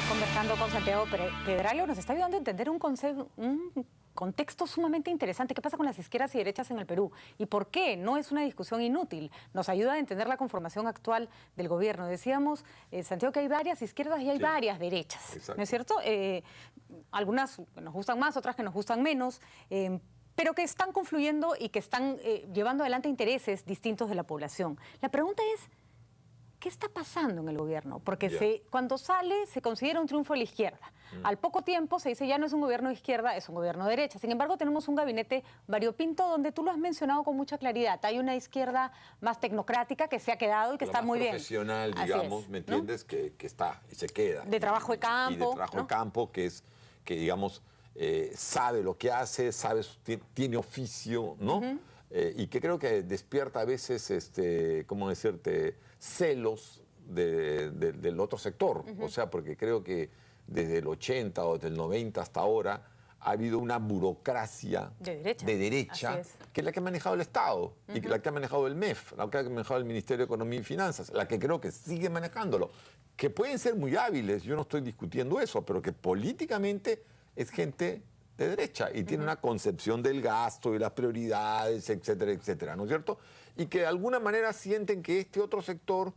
Conversando con Santiago Pedralio, nos está ayudando a entender un contexto sumamente interesante. ¿Qué pasa con las izquierdas y derechas en el Perú? ¿Y por qué? No es una discusión inútil. Nos ayuda a entender la conformación actual del gobierno. Decíamos, Santiago, que hay varias izquierdas y hay varias derechas. Exacto. ¿No es cierto? Algunas que nos gustan más, otras que nos gustan menos, pero que están confluyendo y que están llevando adelante intereses distintos de la población. La pregunta es, ¿qué está pasando en el gobierno? Porque cuando sale se considera un triunfo de la izquierda. Al poco tiempo se dice ya no es un gobierno de izquierda, es un gobierno de derecha. Sin embargo, tenemos un gabinete variopinto donde tú lo has mencionado con mucha claridad. Hay una izquierda más tecnocrática que se ha quedado y que está muy bien. Profesional, digamos, ¿me entiendes? ¿No? Que está y se queda. De trabajo de campo. Y de trabajo de campo, que digamos, sabe lo que hace, tiene oficio, ¿no? Y que creo que despierta a veces, ¿cómo decirte?, celos del otro sector. O sea, porque creo que desde el 80 o desde el 90 hasta ahora ha habido una burocracia de derecha que es la que ha manejado el Estado y que la que ha manejado el MEF, la que ha manejado el Ministerio de Economía y Finanzas, la que creo que sigue manejándolo. Que pueden ser muy hábiles, yo no estoy discutiendo eso, pero que políticamente es gente de derecha y tiene una concepción del gasto y las prioridades, etcétera, etcétera, ¿no es cierto? Y que de alguna manera sienten que este otro sector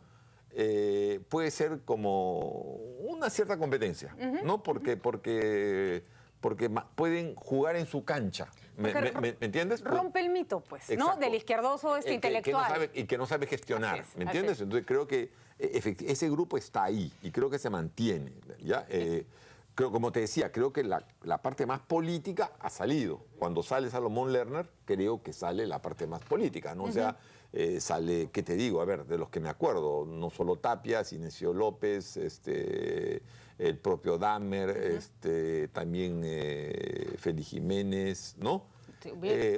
puede ser como una cierta competencia, ¿no? Porque pueden jugar en su cancha. ¿Me entiendes? Rompe el mito, pues, ¿no? Del izquierdoso intelectual. Que no sabe gestionar, ¿me entiendes? Así es. Entonces creo que ese grupo está ahí y creo que se mantiene, ¿ya? Creo, como te decía, creo que la parte más política ha salido. Cuando sale Salomón Lerner, creo que sale la parte más política, ¿no? O sea, sale, ¿qué te digo? A ver, de los que me acuerdo, no solo Tapia, Cinesio López, el propio Dahmer, también Félix Jiménez, ¿no?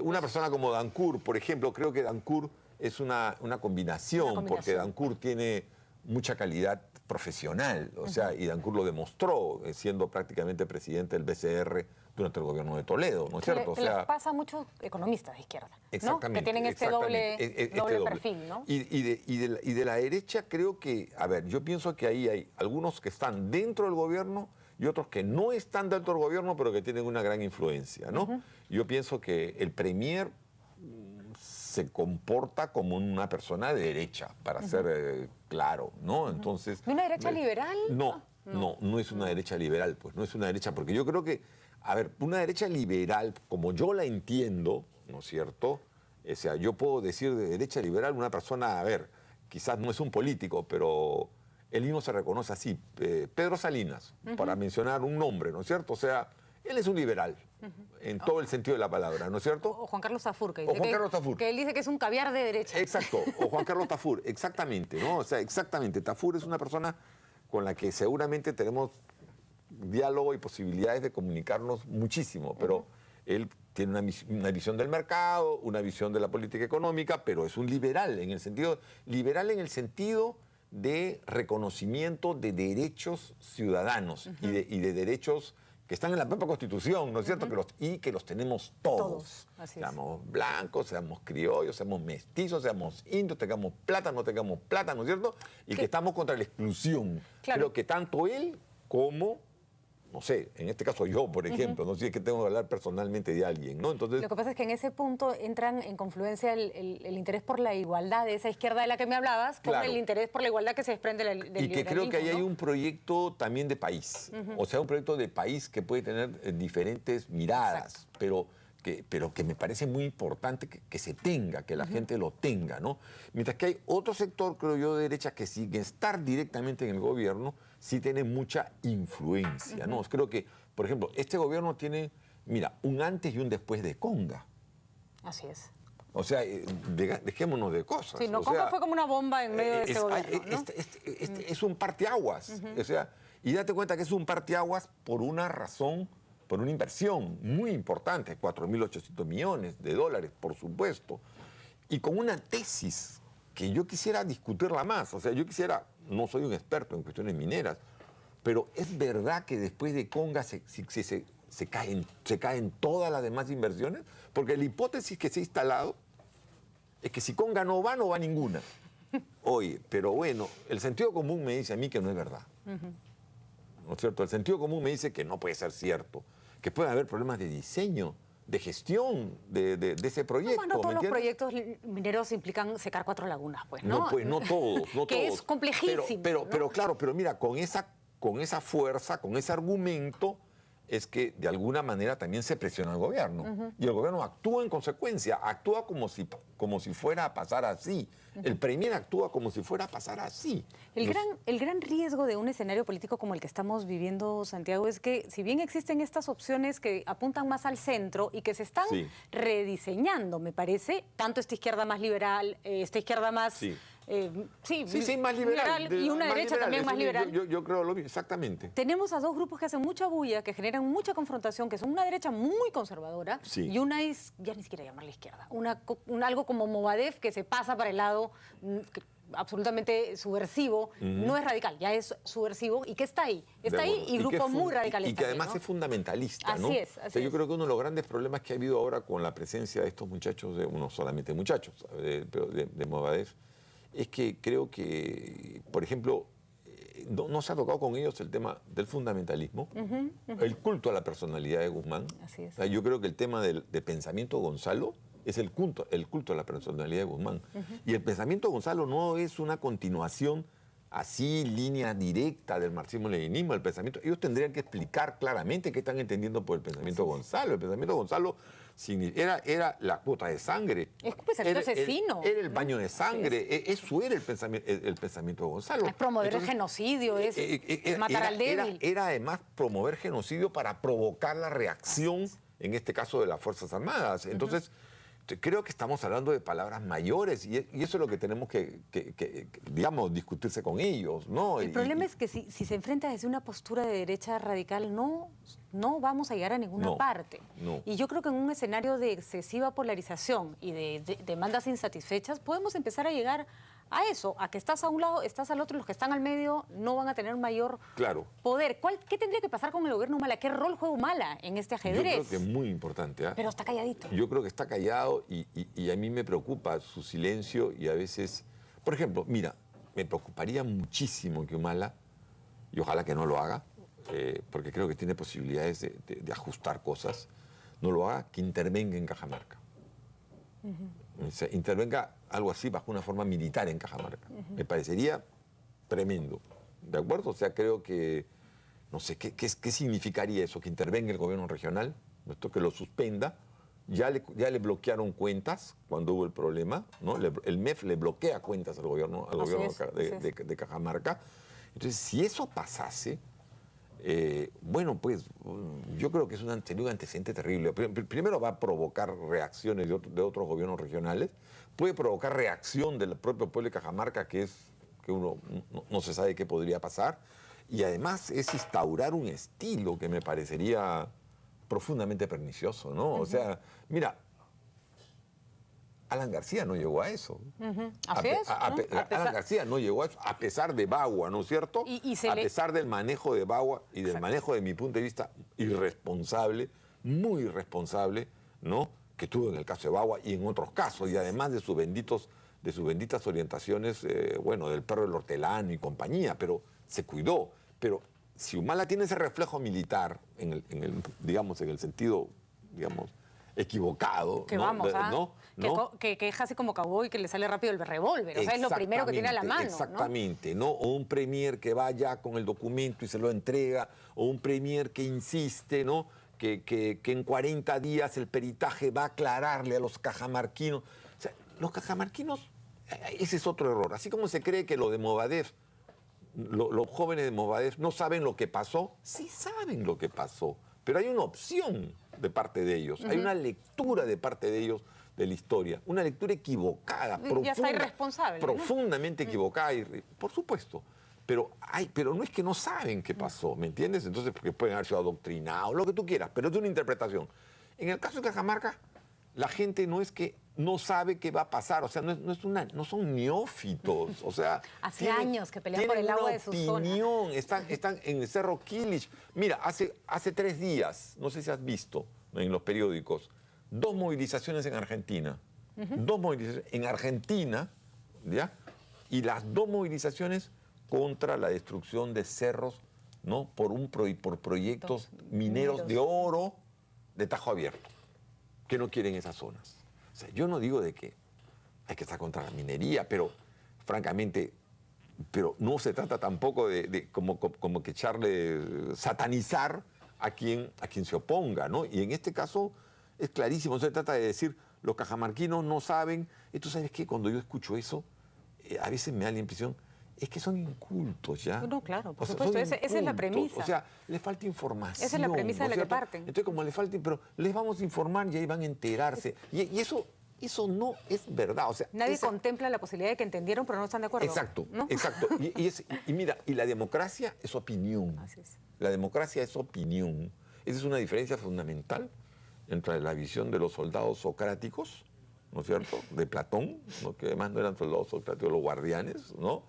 Una persona como Dancourt, por ejemplo, creo que Dancourt es una combinación, porque Dancourt tiene mucha calidad profesional, o sea, y Dancourt lo demostró siendo prácticamente presidente del BCR durante el gobierno de Toledo, ¿no es cierto? O sea, pasa a muchos economistas de izquierda, exactamente, ¿no? Que tienen este doble perfil, ¿no? Y de la derecha creo que, a ver, yo pienso que ahí hay algunos que están dentro del gobierno y otros que no están dentro del gobierno, pero que tienen una gran influencia, ¿no? Yo pienso que el premier se comporta como una persona de derecha, para ser claro, ¿no? Entonces... ¿Una derecha liberal? No es una derecha liberal, pues, no es una derecha, porque yo creo que, a ver, una derecha liberal, como yo la entiendo, ¿no es cierto? O sea, yo puedo decir de derecha liberal una persona, a ver, quizás no es un político, pero él mismo se reconoce así, Pedro Salinas, para mencionar un nombre, ¿no es cierto? O sea, él es un liberal, en todo el sentido de la palabra, ¿no es cierto? O Juan Carlos Tafur, que él dice que es un caviar de derecha. Exacto, o Juan Carlos Tafur, exactamente, ¿no? O sea, exactamente, Tafur es una persona con la que seguramente tenemos diálogo y posibilidades de comunicarnos muchísimo, pero él tiene una visión del mercado, una visión de la política económica, pero es un liberal en el sentido de reconocimiento de derechos ciudadanos y de derechos que están en la propia Constitución, ¿no es cierto? Que los tenemos todos. Seamos blancos, seamos criollos, seamos mestizos, seamos indios, tengamos plata, no tengamos plata, ¿no es cierto? Y que estamos contra la exclusión. Claro. Creo que tanto él como, no sé, en este caso yo, por ejemplo, no sé, es que tengo que hablar personalmente de alguien, ¿no? Entonces, lo que pasa es que en ese punto entran en confluencia el interés por la igualdad de esa izquierda de la que me hablabas, con el interés por la igualdad que se desprende del liberalismo. Y que creo que ahí hay un proyecto también de país, o sea, un proyecto de país que puede tener diferentes miradas, pero que me parece muy importante que se tenga, que la gente lo tenga, ¿no? Mientras que hay otro sector, creo yo, de derecha que sin estar directamente en el gobierno, sí tiene mucha influencia, ¿no? Creo que, por ejemplo, este gobierno tiene, mira, un antes y un después de Conga. Así es. O sea, dejémonos de cosas. Sí, Conga fue como una bomba en medio de este gobierno, ¿no? Es un parteaguas, o sea, y date cuenta que es un parteaguas por una razón, por una inversión muy importante, 4.800 millones de dólares, por supuesto, y con una tesis que yo quisiera discutirla más. O sea, yo quisiera, no soy un experto en cuestiones mineras, pero es verdad que después de Conga se caen todas las demás inversiones, porque la hipótesis que se ha instalado es que si Conga no va ninguna. Oye, pero bueno, el sentido común me dice a mí que no es verdad. ¿no es cierto? El sentido común me dice que no puede ser cierto, que pueden haber problemas de diseño, de gestión de ese proyecto. Bueno, todos ¿me los entiendes? proyectos mineros implican secar 4 lagunas, pues, ¿no? No, pues no todos, no que todos. es complejísimo. Pero claro, pero mira, con esa fuerza, con ese argumento, es que de alguna manera también se presiona al gobierno. Y el gobierno actúa en consecuencia, actúa como si fuera a pasar así. El Premier actúa como si fuera a pasar así. El gran riesgo de un escenario político como el que estamos viviendo, Santiago, es que si bien existen estas opciones que apuntan más al centro y que se están Sí. rediseñando, me parece, tanto esta izquierda más liberal, esta izquierda más... Sí. Sí, más liberal. y una más derecha liberal. también Eso más liberal. Yo creo lo mismo, exactamente. Tenemos a dos grupos que hacen mucha bulla, que generan mucha confrontación, que son una derecha muy conservadora Sí. y una es, ya ni siquiera llamarla izquierda, algo como Movadef que se pasa para el lado absolutamente subversivo, no es radical, ya es subversivo y que está ahí. Está ahí y que grupos es muy radicales y que también, además ¿no? es fundamentalista, Así ¿no? es, así O sea, yo es. creo que uno de los grandes problemas que ha habido ahora con la presencia de estos muchachos, no solamente muchachos, pero de Movadef, es que creo que, por ejemplo, no se ha tocado con ellos el tema del fundamentalismo, el culto a la personalidad de Guzmán. Así es. O sea, yo creo que el tema de pensamiento Gonzalo es el culto a la personalidad de Guzmán. Y el pensamiento Gonzalo no es una continuación así, línea directa del marxismo-leninismo. El pensamiento, ellos tendrían que explicar claramente qué están entendiendo por el pensamiento Gonzalo. El pensamiento Gonzalo era la cuota de sangre. Es un pensamiento asesino. Era el baño de sangre. Eso era el pensamiento de Gonzalo. Es promover el genocidio, es matar al débil. Era además promover genocidio para provocar la reacción, en este caso de las Fuerzas Armadas. Entonces, creo que estamos hablando de palabras mayores y eso es lo que tenemos que digamos, discutirse con ellos, ¿no? El problema es que si se enfrenta desde una postura de derecha radical, no vamos a llegar a ninguna parte. No. Y yo creo que en un escenario de excesiva polarización y de demandas insatisfechas, podemos empezar a llegar a eso, a que estás a un lado, estás al otro, y los que están al medio no van a tener mayor poder. ¿Qué tendría que pasar con el gobierno Humala? ¿Qué rol juega Humala en este ajedrez? Yo creo que es muy importante. Pero está calladito. Yo creo que está callado y a mí me preocupa su silencio y a veces... Por ejemplo, mira, me preocuparía muchísimo que Humala, y ojalá que no lo haga, porque creo que tiene posibilidades de ajustar cosas, no lo haga, que intervenga en Cajamarca. O sea, intervenga algo así bajo una forma militar en Cajamarca. Me parecería tremendo, ¿de acuerdo? O sea, creo que, no sé, ¿qué significaría eso? Que intervenga el gobierno regional, esto que lo suspenda. Ya le bloquearon cuentas cuando hubo el problema, ¿no? El MEF le bloquea cuentas al gobierno de Cajamarca. Entonces, si eso pasase, bueno, pues yo creo que sería un antecedente terrible. Primero va a provocar reacciones de otros gobiernos regionales, puede provocar reacción del propio pueblo de Cajamarca, que uno no se sabe qué podría pasar, y además es instaurar un estilo que me parecería profundamente pernicioso, ¿no? O sea, mira, Alan García no llegó a eso. Así es, ¿no? Alan García no llegó a eso, a pesar de Bagua, ¿no es cierto? A pesar del manejo de Bagua y del manejo, de mi punto de vista, irresponsable, muy irresponsable, ¿no? Que tuvo en el caso de Bagua y en otros casos, y además de sus benditas orientaciones, bueno, del perro del hortelano y compañía, pero se cuidó. Pero si Humala tiene ese reflejo militar, digamos, en el sentido, digamos, equivocado, que ¿no? vamos, ¿no? Que es así como cowboy que le sale rápido el revólver, o sea, es lo primero que tiene a la mano. Exactamente, ¿no? O un premier que vaya con el documento y se lo entrega, o un premier que insiste, ¿no? Que en 40 días el peritaje va a aclararle a los cajamarquinos. O sea, los cajamarquinos, ese es otro error. Así como se cree que lo de Movadef, los jóvenes de Movadef no saben lo que pasó, sí saben lo que pasó, pero hay una opción de parte de ellos, hay una lectura de parte de ellos de la historia, una lectura equivocada, ya está irresponsable, profundamente equivocada, por supuesto, pero no es que no saben qué pasó, ¿me entiendes? Entonces, porque pueden haber sido adoctrinados, lo que tú quieras, pero es una interpretación. En el caso de Cajamarca, la gente no es que no sabe qué va a pasar, o sea, no son neófitos, o sea... Hace años que pelean por el agua de su zona. Están en el Cerro Quilich. Mira, hace 3 días, no sé si has visto en los periódicos, 2 movilizaciones en Argentina. 2 movilizaciones en Argentina, ¿ya? Y las 2 movilizaciones contra la destrucción de cerros ¿no? por proyectos mineros de oro de tajo abierto, que no quieren esas zonas. O sea, yo no digo de que hay que estar contra la minería, pero francamente, pero no se trata tampoco de como que echarle, satanizar a quien se oponga, ¿no? Y en este caso es clarísimo, no se trata de decir los cajamarquinos no saben. Y tú sabes que cuando yo escucho eso, a veces me da la impresión, es que son incultos ya. No, claro, por O sea, supuesto, son esa es la incultos. premisa. O sea, les falta información. Esa es la premisa de la que cierto? parten. Entonces, como les falta, pero les vamos a informar y ahí van a enterarse. Y eso no es verdad. O sea, nadie contempla la posibilidad de que entendieron, pero no están de acuerdo. Exacto, ¿no? exacto. Y mira, y la democracia es opinión. Así es. La democracia es opinión. Esa es una diferencia fundamental entre la visión de los soldados socráticos, ¿no es cierto?, de Platón, ¿no?, que además no eran soldados socráticos, los guardianes, ¿no?,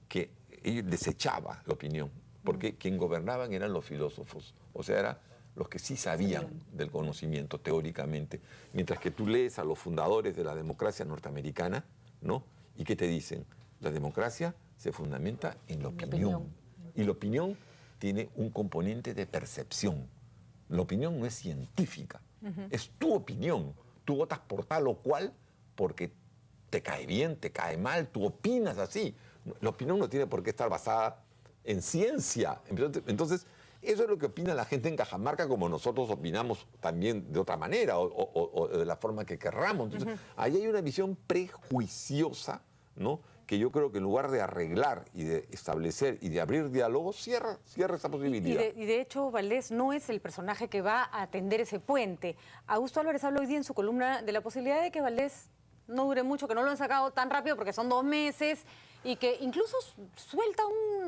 que ellos desechaba la opinión, porque quien gobernaban eran los filósofos, o sea, eran los que sí sabían del conocimiento teóricamente, mientras que tú lees a los fundadores de la democracia norteamericana, ¿no?, y ¿qué te dicen? La democracia se fundamenta en la opinión. Y la opinión tiene un componente de percepción. La opinión no es científica, es tu opinión. Tú votas por tal o cual porque te cae bien, te cae mal, tú opinas así. La opinión no tiene por qué estar basada en ciencia. Entonces, eso es lo que opina la gente en Cajamarca, como nosotros opinamos también de otra manera o de la forma que querramos. Entonces, ahí hay una visión prejuiciosa, ¿no?, que yo creo que en lugar de arreglar y de establecer y de abrir diálogo, cierra esa posibilidad. Y de hecho, Valdés no es el personaje que va a atender ese puente. Augusto Álvarez habla hoy día en su columna de la posibilidad de que Valdés no dure mucho, que no lo han sacado tan rápido porque son 2 meses, y que incluso suelta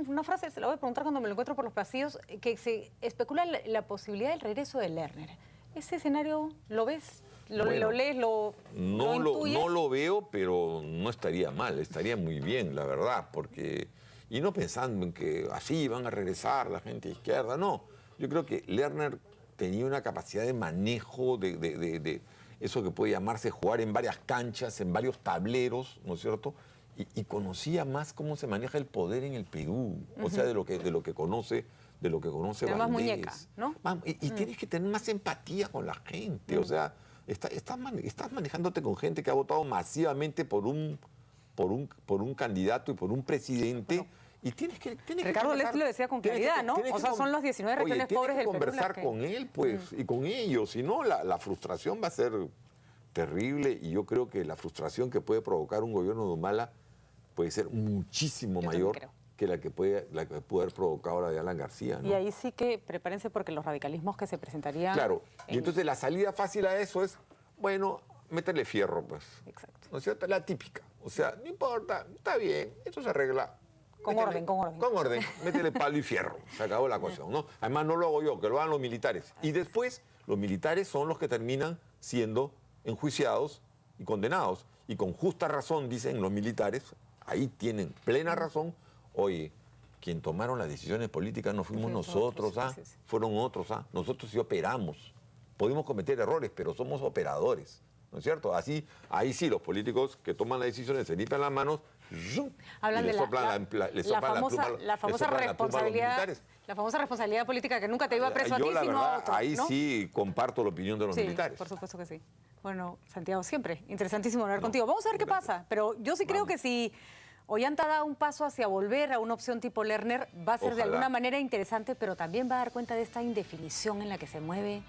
una frase, se la voy a preguntar cuando me lo encuentro por los pasillos, que se especula la posibilidad del regreso de Lerner. ¿Ese escenario lo ves? ¿Lo lees? ¿Lo intuyes? No lo veo, pero no estaría mal, estaría muy bien, la verdad, porque... Y no pensando en que así van a regresar la gente de izquierda, no. Yo creo que Lerner tenía una capacidad de manejo de eso que puede llamarse jugar en varias canchas, en varios tableros, ¿no es cierto? Y conocía más cómo se maneja el poder en el Perú, o sea, de lo que conoce Valdés. Más muñeca, ¿no? Y tienes que tener más empatía con la gente, o sea... Estás manejándote con gente que ha votado masivamente por un candidato y por un presidente. Y tienes que Ricardo Leff lo decía con claridad, ¿no? O sea, son las 19 regiones pobres del Perú. Conversar con él, pues, y con ellos. Si no, la frustración va a ser terrible. Y yo creo que la frustración que puede provocar un gobierno de Humala puede ser muchísimo mayor que la que puede haber provocado la de Alan García, ¿no? Y ahí sí que prepárense porque los radicalismos que se presentarían... Claro, y entonces la salida fácil a eso es, bueno, métele fierro, pues. Exacto. ¿No es cierto? La típica. O sea, no importa, está bien, esto se arregla. Con orden. Con orden, métele palo y fierro. Se acabó la cuestión, ¿no? Además, no lo hago yo, que lo hagan los militares. Y después, los militares son los que terminan siendo enjuiciados y condenados. Y con justa razón, dicen los militares, ahí tienen plena razón. Oye, quien tomaron las decisiones políticas no fuimos nosotros, ¿ah? Fueron otros, ¿ah? Nosotros sí operamos. Podemos cometer errores, pero somos operadores, ¿no es cierto? Así, ahí sí, los políticos que toman las decisiones se limpian las manos, hablan de la famosa responsabilidad política que nunca te iba preso a ti, sino a otro, ahí ¿no? Sí comparto la opinión de los militares. Por supuesto que sí. Bueno, Santiago, siempre interesantísimo hablar contigo. Vamos a ver qué pasa, pero yo sí creo que si Ollanta da un paso hacia volver a una opción tipo Lerner, va a ser de alguna manera interesante, pero también va a dar cuenta de esta indefinición en la que se mueve,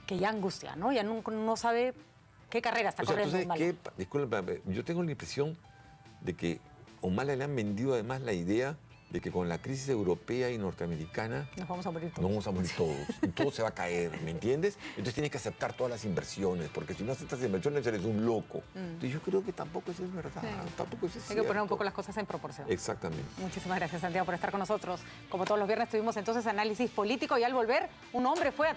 que ya angustia, ¿no? Ya no sabe qué carrera está corriendo. Disculpa, yo tengo la impresión de que a Humala le han vendido además la idea de que con la crisis europea y norteamericana nos vamos a morir todos. Nos vamos a morir todos. Y todo se va a caer, ¿me entiendes? Entonces tienes que aceptar todas las inversiones, porque si no aceptas inversiones eres un loco. Entonces yo creo que tampoco eso es verdad, tampoco eso es cierto. Hay que poner un poco las cosas en proporción. Exactamente. Muchísimas gracias, Santiago, por estar con nosotros. Como todos los viernes tuvimos entonces análisis político y al volver un hombre fue a